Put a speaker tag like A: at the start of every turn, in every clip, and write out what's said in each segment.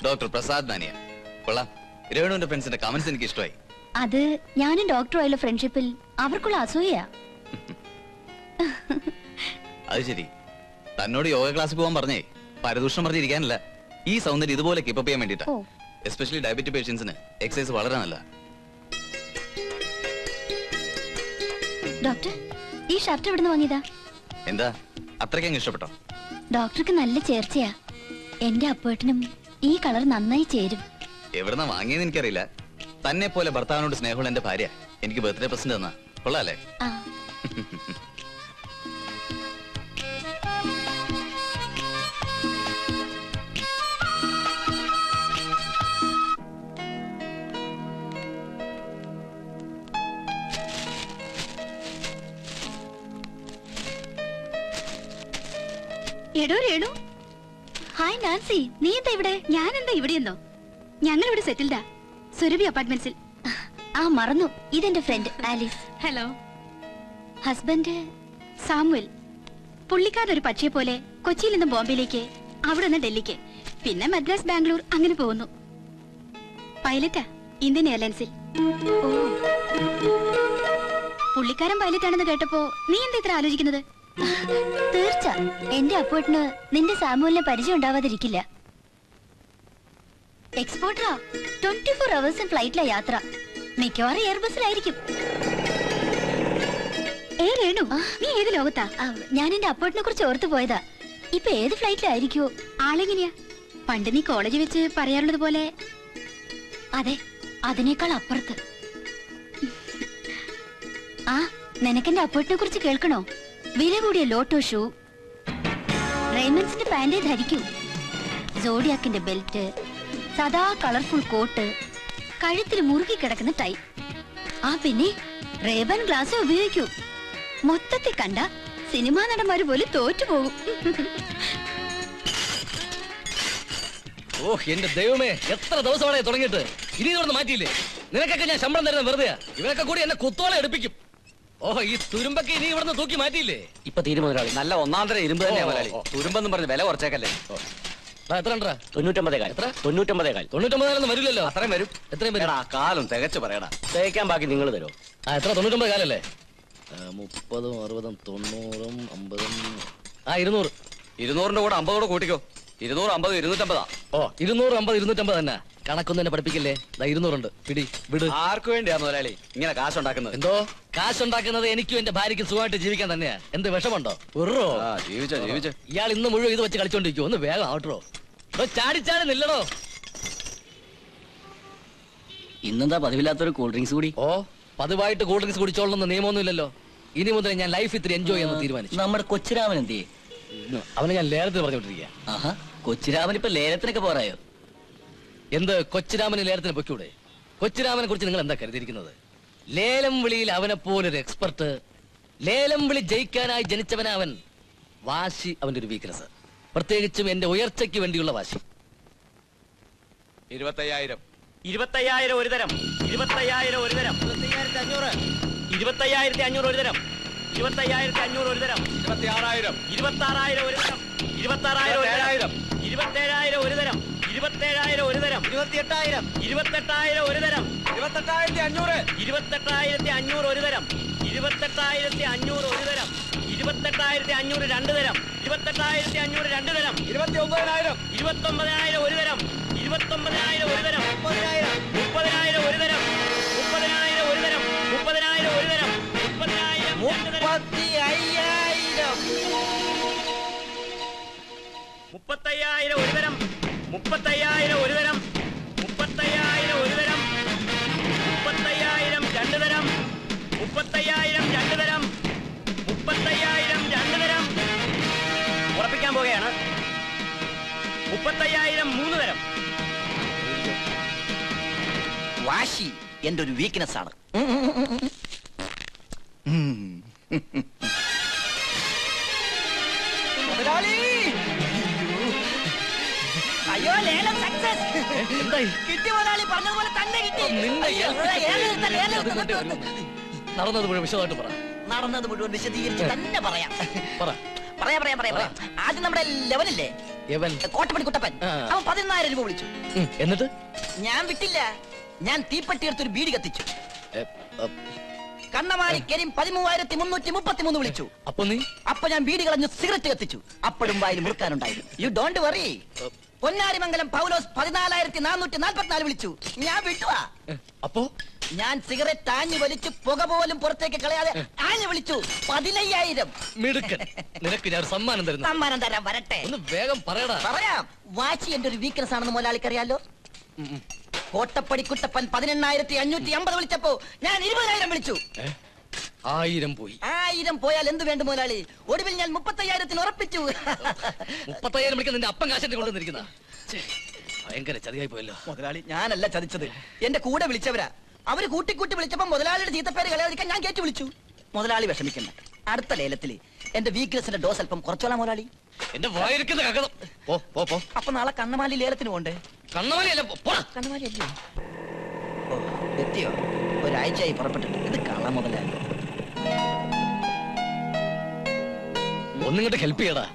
A: Doctor Prasad നാനിയ കൊള്ളാം. രേണുവിന്റെ ഫ്രണ്ട്സിന്റെ comments എനിക്ക് ഇഷ്ടമായി.
B: അത് ഞാനും ഡോക്ടറുമായുള്ള ഫ്രണ്ട്ഷിപ്പിൽ അവർക്കുള്ള അസൂയ.
A: അത് ശരി. തന്നോട് യോഗ ക്ലാസ്സിൽ പോകാൻ പറഞ്ഞേ പരദൂഷണം പറഞ്ഞിരിക്കാനല്ല, ഈ സൗന്ദര്യം ഇതുപോലെ കീപ്പപ്പ് ചെയ്യാൻ വേണ്ടിട്ടാ. എസ്പെഷ്യലി ഡയബറ്റിക് പേഷ്യൻസിന് എക്സസൈസ് വളരെ നല്ല.
B: ഡോക്ടർ, ഈ ഷർട്ട് എവിടുന്ന് വാങ്ങിയതാ?
A: എന്താ അത്രയ്ക്ക് ഇഷ്ടപ്പെട്ടോ?
B: ഡോക്ടർക്ക് നല്ല ചേർച്ചയാ. എന്റെ അപ്പേട്ടനും ഈ കളർ നന്നായി ചേരും.
A: എവിടുന്ന വാങ്ങിയെന്ന് എനിക്കറിയില്ല. തന്നെ പോലെ ഭർത്താവിനോട് സ്നേഹമുള്ള എന്റെ ഭാര്യ എനിക്ക് ബർത്ത്ഡേ പ്രസന്റ് തന്നാ. കൊള്ളാല്ലേ?
B: എടോ രേണു. ഹായ് നാൻസി, നീ എന്താ ഇവിടെ? ഞാൻ എന്താ ഇവിടെയെന്നോ? ഞങ്ങൾ ഇവിടെ സെറ്റിൽഡാ, സുരഭി അപ്പാർട്ട്മെന്റ്സിൽ. ആ മറന്നു, ഇതെന്റെ friend Alice. Hello. Husband Samuel. പുള്ളിക്കാരൊരു പക്ഷിയെ പോലെ കൊച്ചിയിൽ നിന്ന് ബോംബെയിലേക്ക്, അവിടെ നിന്ന് ഡൽഹിക്ക്, പിന്നെ മദ്രാസ്, ബാംഗ്ലൂർ അങ്ങനെ പോകുന്നു. പൈലറ്റാ ഇന്ത്യൻ എയർലൈൻസിൽ. പുള്ളിക്കാരൻ പൈലറ്റ് ആണെന്ന് കേട്ടപ്പോ നീ എന്താ ഇത്ര ആലോചിക്കുന്നത്? തീർച്ച എന്റെ അപ്പോട്ടിന് നിന്റെ സാമുവലിനെ പരിചയം ഉണ്ടാവാതിരിക്കില്ല. എക്സ്പോർട്ടറാ. 24 hours ഫ്ലൈറ്റിലെ യാത്ര. മിക്കവാറും എയർബസിലായിരിക്കും. രേണു, നീ ഏത് ലോകത്താ? ഞാൻ എന്റെ അപ്പോട്ടിനെ കുറിച്ച് ഓർത്തു പോയതാ. ഇപ്പൊ ഏത് ഫ്ലൈറ്റിലായിരിക്കോ? ആളെങ്ങനെയാ? പണ്ട് നീ കോളേജിൽ വെച്ച് പറയാറുള്ളത് പോലെ? അതെ, അതിനേക്കാൾ അപ്പുറത്ത്. ആ, നിനക്കെന്റെ അപ്പോട്ടിനെ കുറിച്ച് കേൾക്കണോ? വില കൂടിയ ലോട്ടോ ഷൂ, റെയ്മൻസിന്റെ പാന്റ് ധരിക്കൂ, സോഡിയാക്കിന്റെ ബെൽറ്റ്, സദാ കളർഫുൾ കോട്ട്, കഴുത്തിൽ മുറുകി കിടക്കുന്ന ടൈ. ആ പിന്നെ റേബൻ ഗ്ലാസ് ഉപയോഗിക്കൂ. മൊത്തത്തിൽ കണ്ട സിനിമാ നടന്മാര് പോലും തോറ്റുപോകും.
C: ഓ എന്റെ ദൈവമേ, എത്ര ദിവസമാണ് തുടങ്ങിയിട്ട്? ഇനി ഇതൊന്ന് മാറ്റിയില്ലേ? നിനക്കൊക്കെ ഞാൻ ശമ്പളം തരുന്ന വെറുതെ. ഇവരൊക്കെ കൂടി എന്നെ കുത്തോളം എടുപ്പിക്കും. ഓഹോ, ഈ തുരുമ്പൊക്കെ ഇനി ഇവിടുന്ന് തൂക്കി മാറ്റിയില്ലേ?
D: ഇപ്പൊ തീരുമാനം നല്ല ഒന്നാന്തര ഇരുമ്പ് തന്നെയാ മുതലാളി. തുരുമ്പെന്നും പറഞ്ഞ് വില കുറച്ചേക്കല്ലേ.
C: എത്ര
D: 99
C: വരില്ലല്ലോ.
D: അത്രയും വരും.
C: എത്രയും വരും?
D: കാലം തികച്ചു പറയടാ. തേക്കാൻ ബാക്കി നിങ്ങൾ തരോ?
C: എത്ര? 99 കാലല്ലേ? 30, 60, 90, 50. 200.
D: 200ന്റെ കൂടെ 50 കൂടെ കൂട്ടിക്കോ. 200, 50, 250.
C: ഓ, 200, 50, 250 തന്നെ. കണക്കൊന്നും എന്നെ പഠിപ്പിക്കില്ലേ? 200 ഉണ്ട്. പിടി വിട്.
D: ആർക്കു വേണ്ടിയാ മുതലാളി ഇങ്ങനെ കാശുണ്ടാക്കുന്നത്?
C: എന്തോ കാശുണ്ടാക്കുന്നത്? എനിക്കും എന്റെ ഭാര്യയ്ക്കും സുഖമായിട്ട് ജീവിക്കാൻ തന്നെയാ. എന്ത് വിഷമുണ്ടോ?
D: ജീവിച്ചോ.
C: ഇയാൾ ഇന്ന് മുഴുവൻ ഇത് വെച്ച് കളിച്ചോണ്ടിരിക്കും. ഒന്ന് വേഗം ആവട്ടോ. ചാടിച്ചാടി നില്ലടോ.
D: ഇന്നെന്താ പതിവില്ലാത്തൊരു കൂൾ ഡ്രിങ്ക്സ് കൂടി?
C: ഓ, പതിവായിട്ട് കൂൾ ഡ്രിങ്ക്സ് കുടിച്ചോളണമെന്ന് നിയമമൊന്നുമില്ലല്ലോ. ഇനി മുതൽ ഞാൻ ലൈഫ് ഇത്തിരി എൻജോയ് ചെയ്യാൻ തീരുമാനിച്ചു.
D: നമ്മുടെ കൊച്ചിരാമൻ എന്ത് ചെയ്യും?
C: അവനെ ഞാൻ ലേലത്തിന് പറഞ്ഞോണ്ടിരിക്കുക.
D: ആഹാ, കൊച്ചിരാമൻ ഇപ്പൊ ലേലത്തിനൊക്കെ പോരായോ?
C: എന്ത് കൊച്ചിരാമന് ലേലത്തിന് പൊയ്ക്കൂടെ? കൊച്ചിരാമനെ കുറിച്ച് നിങ്ങൾ എന്താ കരുതിയിരിക്കുന്നത്? ലേലം വിളിയിൽ അവനെ പോലൊരു എക്സ്പെർട്ട്. ലേലം വിളി ജയിക്കാനായി ജനിച്ചവനാ അവൻ. വാശി അവന്റെ ഒരു വീക്ക്നെസ്, പ്രത്യേകിച്ചും എന്റെ ഉയർച്ചയ്ക്ക് വേണ്ടിയുള്ള വാശി.
D: 25,000.
E: 25,000 ഒരു തരം. 25,000 ഒരു തരം. 25,500. 25,500 ഒരു തരം. 25,500 ഒരു തരം.
D: 26,000.
E: 26,000 ഒരു തരം. 26,000 ഒരു തരം. 27,000 ഒരു തരം. 27,000 ഒരു തരം.
D: 28,000.
E: 28,000 ഒരു തരം.
D: 28,500.
E: 28,500 ഒരു തരം. 28,500 ഒരു തരം. 28,500 രണ്ട് തരം. 28,500 രണ്ട് തരം.
D: 29,000.
E: 29,000 ഒരു തരം. 29,000 ഒരു തരം. 30,000 ഒരു തരം. 30,000 ഒരു തരം. 30,000 ഒരു തരം. 30,000 35,000 ഒരു തരം. 35,000 ഒരു തരം. 35,000 ഒരു തരം. 30,000 രണ്ട് തരം. 30,000 രണ്ട് തരം. 30,000 രണ്ട് തരം. ഉറപ്പിക്കാൻ പോകുകയാണ്. 30,000 മൂന്ന് തരം.
D: വാശി എന്റെ ഒരു വീക്ക്നെസ് ആണ്.
F: അയ്യോ, ലേലം സക്സസ്.
C: എന്തായി?
F: കിട്ടി മുതലാളി, പറഞ്ഞതുപോലെ തന്നെ കിട്ടി.
C: നടന്നത് മുഴുവൻ വിശദമായിട്ട് പറ.
F: നടന്നത് മുഴുവൻ വിശദീകരിച്ച് തന്നെ പറയാം.
C: പറ.
F: പറയാം. ആദ്യം നമ്മുടെ ലെവനില്ലേ,
C: എവൻ
F: കോട്ടപ്പടി കുട്ടപ്പൻ
C: ആ.
F: അവൻ 14,000 രൂപ വിളിച്ചു.
C: എന്നിട്ട്
F: ഞാൻ വിട്ടില്ല. ഞാൻ തീപ്പെട്ടി എടുത്തൊരു ബീഡി കത്തിച്ചു.
C: എ, അ,
F: കണ്ണമാലി കരീം 13,333 വിളിച്ചു.
C: അപ്പൊ നീ
F: അപ്പൊ ഞാൻ ബീഡി കളഞ്ഞു സിഗരറ്റ് കത്തിച്ചു. അപ്പോഴും വായിൽ മുറുക്കാനുണ്ടായിരുന്നു. You don't worry. Ponnarimangalam Paulose 14,444 വിളിച്ചു. ഞാൻ വിട്ടുവാ.
C: അപ്പോ
F: ഞാൻ സിഗരറ്റ് ആഞ്ഞു വലിച്ചു പുക പോലും പുറത്തേക്ക് കളയാതെ ആഞ്ഞു വിളിച്ചു 15,000.
C: മിടുക്കൻ. നിനക്ക് ഞാൻ ഒരു സമ്മാനം തരുന്നു.
F: സമ്മാനം തരാൻ വരട്ടെ.
C: ഒന്ന് വേഗം പറയടാ.
F: പറയാം. വാശി എന്റെ ഒരു വീക്ക്നെസ് ആണെന്ന് മുതലാളിക്കറിയാലോ. കോട്ടപ്പടി കുട്ടപ്പൻ 18,550 വിളിച്ചപ്പോ ഞാൻ 20,000 വിളിച്ചു.
C: 1000 പോയി.
F: 1000 പോയാൽ എന്ത് വേണ്ട മുതലാളി? ഒടുവിൽ ഞാൻ 35,000 ഉറപ്പിച്ചു.
C: 30,000 വിളിക്കാൻ നിന്റെ അപ്പം കാശന്റെ കൊണ്ടുവന്നിരിക്കുന്ന ഭയങ്കര ചതിയായി പോയല്ലോ.
F: മുതലാളി ഞാനല്ല ചതിച്ചത്. എന്റെ കൂടെ വിളിച്ചവരാ. അവര് കൂട്ടിക്കൂട്ടി വിളിച്ചപ്പോ മുതലാളിയുടെ ചീത്തപ്പേര് കളയാതിരിക്കാൻ ഞാൻ കേട്ടു വിളിച്ചു. മുതലാളി വിഷമിക്കണ്ട. അടുത്ത ലേലത്തില് എന്റെ വീക്ക്നെസിന്റെ ഡോസ് അല്പം കുറച്ചോളാം മുതലാളി.
C: എന്റെ വായിരിക്കുന്ന കകതം. പോ.
F: അപ്പൊ നാളെ കണ്ണമാലി ലേലത്തിന് പോണ്ടേ?
C: കണ്ണവലിയല്ല.
F: കണ്ണമാലി അല്ലേ? ഓ എത്തിയോ? ഒരാഴ്ചയായി പുറപ്പെട്ടിട്ട്. ഇത് കാണാൻ മുതലാളി.
C: ഒന്നിങ്ങോട്ട് ഹെൽപ്പ് ചെയ്യടാ.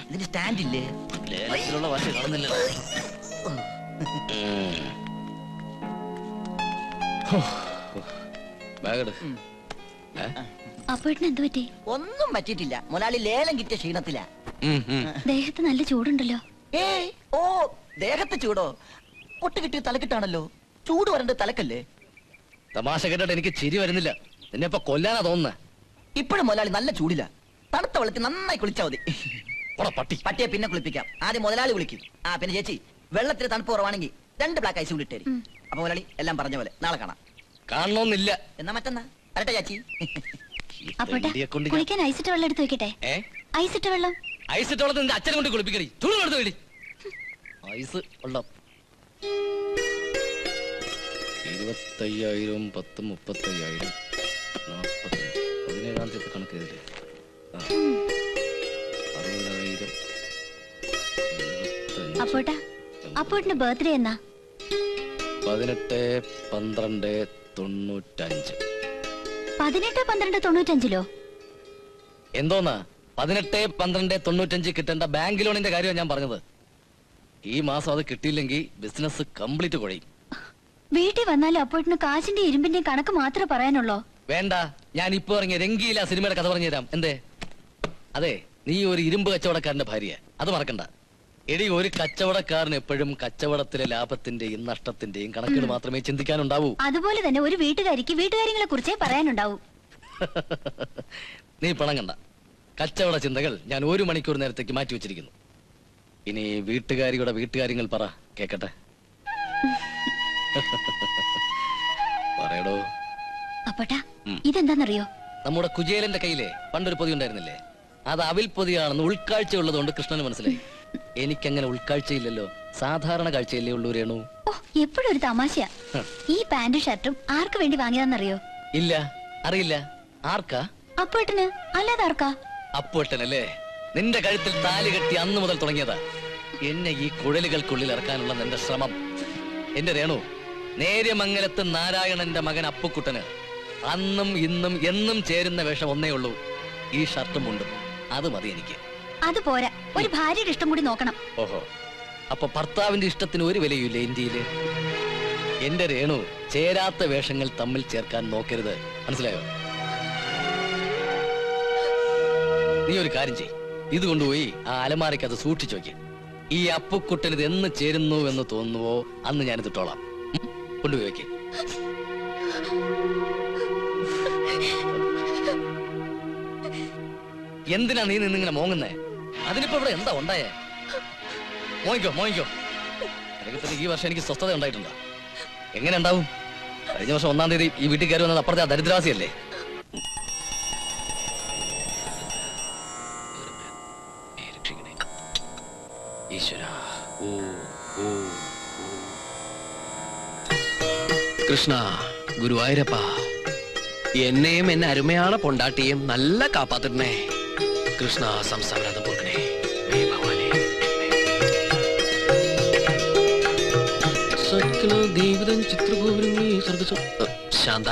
F: ഇതിന് സ്റ്റാൻഡ് ഇല്ലേ?
C: ലേലത്തിലുള്ള വാശി കാണുന്നില്ല. ബാഗെടു.
B: അപ്പോഴേട്ടിന് എന്ത് പറ്റി?
F: ഒന്നും പറ്റിയിട്ടില്ല. മുതലാളി ലേലം കിട്ടിയ ക്ഷീണത്തിലാ.
B: ദേഹത്ത് നല്ല ചൂടുണ്ടല്ലോ.
F: ഏയ് ഓ ദേഹത്ത് ചൂടോ? പൊട്ട് കിട്ടിയ തലക്കിട്ടാണല്ലോ. ചൂട് വരണ്ട തലക്കല്ലേ?
C: തമാശ കേട്ടിട്ട് എനിക്ക് ചിരി വരുന്നില്ല. നിന്നെ ഇപ്പൊ കൊല്ലാനാ തോന്നുന്നേ.
F: ഇപ്പോഴും മുതലാളി നല്ല ചൂടില്ല. തണുത്ത വെള്ളത്തിൽ നന്നായി കുളിച്ചാ മതി.
C: പട്ടി.
F: പട്ടിയെ പിന്നെ കുളിപ്പിക്കാം. ആദ്യം മുതലാളി കുളിക്കും. പിന്നെ ചേച്ചി വെള്ളത്തിന് തണുപ്പ് കുറവാണെങ്കിൽ 2 ബ്ലാക്ക് ഐസ് കൂടി ഇട്ടേരി. അപ്പൊ മുതലാളി എല്ലാം പറഞ്ഞ പോലെ നാളെ കാണാം.
C: കാണണമെന്നില്ല.
F: എന്നാ മറ്റന്നാ വരട്ടെ ചേച്ചി.
B: അപ്പോട്ടാ കുളിക്കാൻ ഐസിട്ട വെള്ളം എടുത്ത് വെക്കട്ടെ? ഐസിട്ട വെള്ളം.
C: ഐസിട്ട വെള്ളത്തിൽ നിന്റെ അച്ഛനെ കൊണ്ട് കുളിപ്പിക്കടി. തുണി എടുത്ത് വേടി. ഐസ് വെള്ളം 25,000 10 35,000 40 17-ാം തീയതി കണക്ക് ചെയ്തില്ലേ? 60,000
B: അപ്പോട്ടാ അപ്പോട്ടിന്റെ ബർത്ത്ഡേ എന്നാ?
C: 18-12-95.
B: 18-12-95
C: എന്തോന്നാ 18-12-95 കിട്ടേണ്ട ബാങ്ക് ലോണിന്റെ കാര്യമാണ് ഞാൻ പറഞ്ഞത്. ഈ മാസം അത് കിട്ടിയില്ലെങ്കിൽ ബിസിനസ് കംപ്ലീറ്റ് കുഴയും.
B: വീട്ടിൽ വന്നാലും അപ്പോട്ടിന് കാശിന്റെ ഇരുമ്പിന്റെയും കണക്ക് മാത്രമേ പറയാനുള്ളൂ.
C: വേണ്ട, ഞാൻ ഇപ്പൊ ഇറങ്ങിയ രംഗീല സിനിമയുടെ കഥ പറഞ്ഞു തരാം. എന്തേ? അതെ, നീ ഒരു ഇരുമ്പ് കച്ചവടക്കാരന്റെ ഭാര്യ, അത് മറക്കണ്ട. എടി, ഒരു കച്ചവടക്കാരൻ എപ്പോഴും കച്ചവടത്തിലെ ലാഭത്തിന്റെയും നഷ്ടത്തിന്റെയും കണക്കുകൾ മാത്രമേ ചിന്തിക്കാനുണ്ടാവൂ.
B: അതുപോലെ തന്നെ ഒരു വീട്ടുകാരിക്ക് വീട്ടുകാര്യങ്ങളെ കുറിച്ചേ പറയാനുണ്ടാവൂ.
C: നീ പിണങ്ങണ്ട. കച്ചവട ചിന്തകൾ ഞാൻ 1 മണിക്കൂർ നേരത്തേക്ക് മാറ്റി വെച്ചിരിക്കുന്നു. ഇനി വീട്ടുകാരിയുടെ വീട്ടുകാര്യങ്ങൾ പറ, കേക്കട്ടെ. പറയടോ.
B: അപ്പോട്ടാ ഇതെന്താന്നറിയോ?
C: നമ്മുടെ കുചേലന്റെ കയ്യിലെ പണ്ടൊരു പൊതി ഉണ്ടായിരുന്നില്ലേ? അത് അവിൽ പൊതിയാണെന്ന് ഉൾക്കാഴ്ച ഉള്ളതുകൊണ്ട് കൃഷ്ണന് മനസ്സിലായി. എനിക്കങ്ങനെ ഉൾക്കാഴ്ചയില്ലല്ലോ. സാധാരണ കാഴ്ചയല്ലേ ഉള്ളൂ രേണു.
B: ഓ, എപ്പോഴും ഒരു തമാശയാ. ഈ പാന്റും ഷർട്ടും ആർക്ക് വേണ്ടി വാങ്ങിയതാന്നറിയോ?
C: ഇല്ല, അറിയില്ല. ആർക്കാ?
B: അപ്പോട്ടന്. അല്ലാതെ ആർക്കാ?
C: അപ്പോട്ടനല്ലേ? നിന്റെ കഴുത്തിൽ താലി കെട്ടി അന്ന് മുതൽ തുടങ്ങിയതാ എന്നെ ഈ കുഴലുകൾക്കുള്ളിൽ ഇറക്കാനുള്ള നിന്റെ ശ്രമം. എന്റെ രേണു, നേര്യമംഗലത്ത് നാരായണന്റെ മകൻ അപ്പുക്കുട്ടന് അന്നും ഇന്നും എന്നും ചേരുന്ന വേഷം ഒന്നേ ഉള്ളൂ, ഈ ഷർട്ടും ഉണ്ടും. അത് മതി എനിക്ക്.
B: അത് പോരാ, ഒരു ഭാര്യയുടെ ഇഷ്ടം കൂടി നോക്കണം.
C: ഓഹോ, അപ്പൊ ഭർത്താവിന്റെ ഇഷ്ടത്തിന് ഒരു വിലയില്ല ഇന്ത്യയില്. എന്റെ രേണു, ചേരാത്ത വേഷങ്ങൾ തമ്മിൽ ചേർക്കാൻ നോക്കരുത്, മനസ്സിലായോ? നീ ഒരു കാര്യം ചെയ്, ഇത് കൊണ്ടുപോയി ആ അലമാരയ്ക്ക് അത് സൂക്ഷിച്ചു വയ്ക്ക്. ഈ അപ്പുക്കുട്ടൻ ഇത് എന്ന് ചേരുന്നു എന്ന് തോന്നുവോ അന്ന് ഞാനിത് ഇട്ടോളാം. കൊണ്ടുപോയി വയ്ക്ക്. എന്തിനാ നീ നിന്നിങ്ങനെ മോങ്ങുന്നേ? അതിനിപ്പോ ഇവിടെ എന്താ ഉണ്ടായേ? മോങ്ങിക്കോ. അല്ലെങ്കിൽ ഈ വർഷം എനിക്ക് സ്വസ്ഥത ഉണ്ടായിട്ടുണ്ടോ? എങ്ങനെ ഉണ്ടാവും? കഴിഞ്ഞ വർഷം 1-ാം തീയതി ഈ വീട്ടിൽ കയറി വന്നത് അപ്പുറത്തെ ആ ദരിദ്രവാസിയല്ലേ?
G: കൃഷ്ണ, ഗുരുവായൂരപ്പ, എന്നെയും എന്നെ അരുമയാണ് പൊണ്ടാട്ടിയും നല്ല കാപ്പാത്തിടണേ. കൃഷ്ണ, സംസ്ഥാനം പോക്കണേ. ശാന്ത,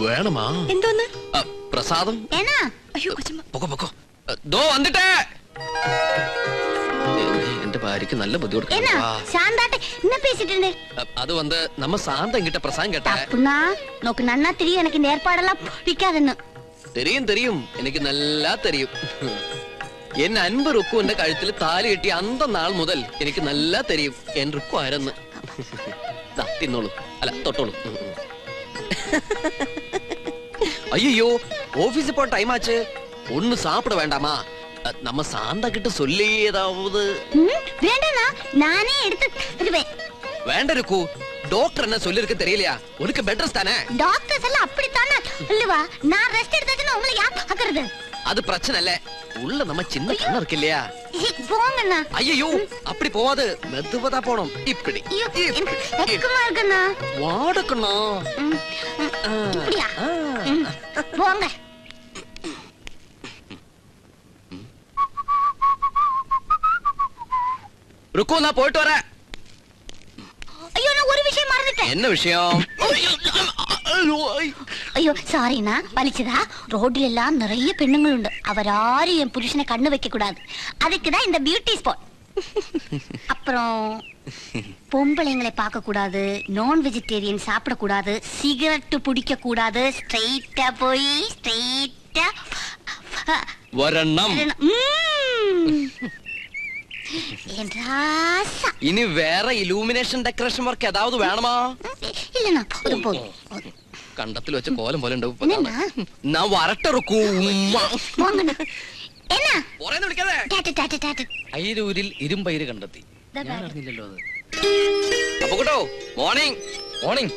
G: വേണമാ?
B: എന്തോന്ന്?
G: പ്രസാദം.
B: അയ്യോ കൊച്ചമ്മ.
G: പൊക്കോ. ദോ വന്നിട്ടേ. ഭാര്യക്ക് നല്ല ബുദ്ധി
B: என்ன
G: കൊടുക്കണം
B: சாந்தாட்ட என்ன பேசிட்டு இருந்தே
G: അത് വന്ന് നമ്മ സാന്തം കിട്ട പ്രസംഗം കേട്ട
B: தப்புனா நோக்கு நன்னா தெரியும் எனக்கு இந்த ஏற்பாடெல்லாம் பிடிக்காதுன்னு
G: തെരിയും തെരിയും എനിക്ക് നല്ല തെരിയും എൻ അൻപ് റുക്കു എന്റെ കഴുത്തിൽ താലി കെട്ടി അന്ത നാൾ മുതൽ എനിക്ക് നല്ല തെരിയും എൻ റുക്കു ആരെന്ന് തിന്നോളൂ അല്ല തൊട്ടോളൂ അയ്യോ ഓഫീസിൽ പോ ടൈം ആച്ച് ഒന്ന് സാപ്പിട വേണ്ടാമാ நம்ம சாந்தா கிட்ட சொல்லி ஏதாவது
B: வேண்டாண்ணா நானே எடுத்து வருவேன்
G: வேണ്ട ருக்கு டாக்டர் என்ன சொல்லிருக்கு தெரியலையா உனக்கு பெட்டர்ஸ் தானே
B: டாக்டர்ஸ் எல்லாம் அப்படித்தானே இல்லவா நான் ரெஸ்ட் எடுத்தாச்சுன்னா உங்களை யார் பாக்குறது
G: அது பிரச்சனை இல்ல உள்ள நம்ம சின்ன கண்ணு இருக்கு இல்லையா
B: போங்கண்ணா
G: ஐயோ அப்படி போவாது மெதுவதா போனோம் இப்படி
B: வெக்கமா இருக்குண்ணா
G: வாடக்கண்ணா
B: இப்படியா போங்க
G: ருக்கு நான் போயிட்டு வரேன்
B: ஐயோ நான் ஒரு விஷயம் மறந்துட்டேன்
G: என்ன விஷயம்
B: ஐயோ சாரிண்ணா வலிச்சதா ரோட்ல எல்லாம் நிறைய பெண்ணுங்கள் உண்டு அவராரும் என் புருஷனை கண்ணு வைக்க கூடாது அதுக்குதான் இந்த பியூட்டி ஸ்பாட் அப்புறம் பொம்பளைங்களை பார்க்க கூடாது நான் வெஜிடேரியன் சாப்பிட கூடாது சிகரெட் பிடிக்க கூடாது ஸ்ட்ரெயிட்டா போய் ஸ்ட்ரெயிட்டா
G: வரணும் ഇനി വേറെ ഇലൂമിനേഷൻ ഡെക്കറേഷൻ വർക്ക് ഏതാവത് വേണമാ
B: இல்லண்ணா அது போதும்
G: കണ്ടത്തിൽ വെച്ച കോലം പോലെ ഉണ്ടാവും ഞാൻ വരട്ടിറക്കൂ
B: போங்கண்ணா என்ன
G: വിളിക്കാതെ
B: ടാറ്റ ടാറ്റ ടാറ്റ
C: അയിരൂരിൽ ഇരുമ്പയിര് കണ്ടെത്തി
B: ദാ
C: ഞാൻ
B: ബാഗ്.
C: അറിഞ്ഞില്ലല്ലോ അത്
G: അപ്പൊ കേട്ടോ മോർണിംഗ്
C: മോർണിംഗ്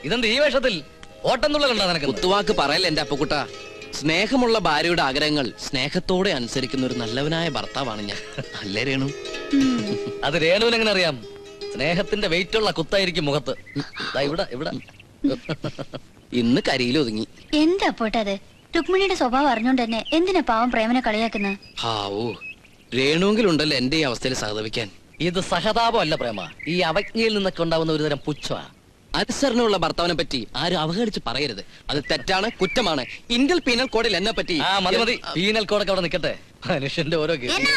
C: ഇതെന്ത് ഈ വേഷത്തിൽ ഓട്ടം തുള്ള കണ്ടാ നിനക്ക്
G: കുത്തുവാക്ക് പറയല്ല എന്റെ അപ്പക്കുട്ട സ്നേഹമുള്ള ഭാര്യയുടെ ആഗ്രഹങ്ങൾ സ്നേഹത്തോടെ അനുസരിക്കുന്ന ഒരു നല്ലവനായ ഭർത്താവാണ് ഞാൻ അല്ലേ രേണു
C: അത് രേണുവിന് എങ്ങനെ അറിയാം സ്നേഹത്തിന്റെ വെയിറ്റ് ഉള്ള കുത്തായിരിക്കും മുഖത്ത് ദാ ഇവിടെ ഇവിടെ
G: ഇന്ന് കരിയിൽ ഒതുങ്ങി
B: എന്താ പോട്ടത് രുക്മിണിയുടെ സ്വഭാവം അറിഞ്ഞോണ്ട് തന്നെ എന്തിനാ പാവം പ്രേമനെ കളിയാക്കുന്നത്
G: ഹാവൂ രേണുവെങ്കിലുണ്ടല്ലോ എന്റെ ഈ അവസ്ഥയിൽ സഹതപിക്കാൻ
C: ഇത് സഹതാപം അല്ല പ്രേമ ഈ അവജ്ഞയിൽ നിന്നൊക്കെ ഉണ്ടാവുന്ന ഒരു തരം പുച്ഛമാ
G: അനുസരണമുള്ള ഭർത്താവിനെ പറ്റി ആരും അവഹേളിച്ച് പറയരുത് അത് തെറ്റാണ് കുറ്റമാണ് ഇന്ത്യൻ പീനൽ കോഡിൽ എന്നെ പറ്റി
C: ആ മതി മതി പീനൽ കോഡൊക്കെ അവിടെ നിക്കട്ടെ മനുഷ്യന്റെ ഓരോ കേസ്.
B: എന്നാ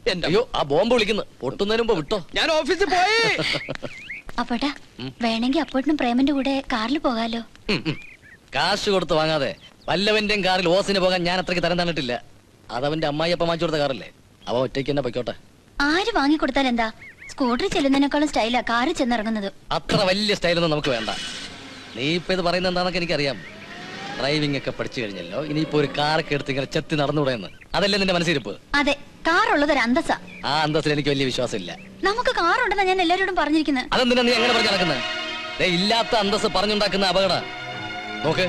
G: എന്റെ
C: അയ്യോ ആ ബോംബ് വിളിക്കുന്നു പൊട്ടുന്നതിന് മുമ്പ് വിട്ടോ
G: ഞാൻ ഓഫീസിൽ പോയി
B: അപ്പോട്ടാ വേണമെങ്കിൽ അപ്പോട്ടിനും പ്രേമന്റെ കൂടെ കാറിൽ പോകാലോ
C: കാശ് കൊടുത്ത് വാങ്ങാതെ വല്ലവന്റെയും കാറിൽ ഓസിന് പോകാൻ ഞാൻ അത്രയ്ക്ക് തരം തന്നിട്ടില്ല അതവന്റെ അമ്മായിയപ്പ വാങ്ങിച്ചു കൊടുത്ത കാറല്ലേ അവ ഒറ്റയ്ക്ക് തന്നെ പൊയ്ക്കോട്ടെ
B: ആര് വാങ്ങിക്കൊടുത്താൽ എന്താ സ്കൂട്ടറിൽ ചെല്ലുന്നതിനേക്കാളും സ്റ്റൈലാ കാറിൽ ചെന്നിറങ്ങുന്നത്
C: അത്ര വലിയ സ്റ്റൈലൊന്നും നമുക്ക് വേണ്ട നീ ഇപ്പൊ ഇത് പറയുന്നത് എന്താണെന്നൊക്കെ എനിക്കറിയാം ഡ്രൈവിംഗ് ഒക്കെ പഠിച്ചു കഴിഞ്ഞല്ലോ ഇനിയിപ്പോ ഒരു കാറൊക്കെ എടുത്ത് ഇങ്ങനെ ചെത്തി നടന്നുകൂടെയെന്ന് അതല്ലേ നിന്റെ മനസ്സിരിപ്പ്
B: അതെ കാറുള്ളത് ഒരു അന്തസ്സാ
C: ആ അന്തസ്സിൽ എനിക്ക് വലിയ വിശ്വാസമില്ല
B: നമുക്ക് കാറുണ്ടെന്നാ ഞാൻ എല്ലാവരോടും പറഞ്ഞിരിക്കുന്നത്
C: അതെന്തിനാ നീ എങ്ങനെ പറഞ്ഞു നടക്കുന്നത് ഇല്ലാത്ത അന്തസ് പറഞ്ഞുണ്ടാക്കുന്ന അപകട നോക്ക്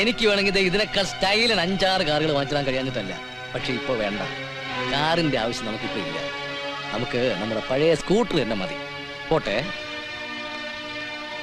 C: എനിക്ക് വേണമെങ്കിൽ ഇതിനേക്കാൾ സ്റ്റൈലിന് 5-6 കാറുകൾ വാങ്ങിച്ചിടാൻ കഴിയാഞ്ഞിട്ടല്ല പക്ഷെ ഇപ്പൊ വേണ്ട കാറിന്റെ ആവശ്യം നമുക്കിപ്പോ ഇല്ല നമുക്ക് നമ്മുടെ പഴയ സ്കൂട്ടർ തന്നെ മതി പോട്ടെ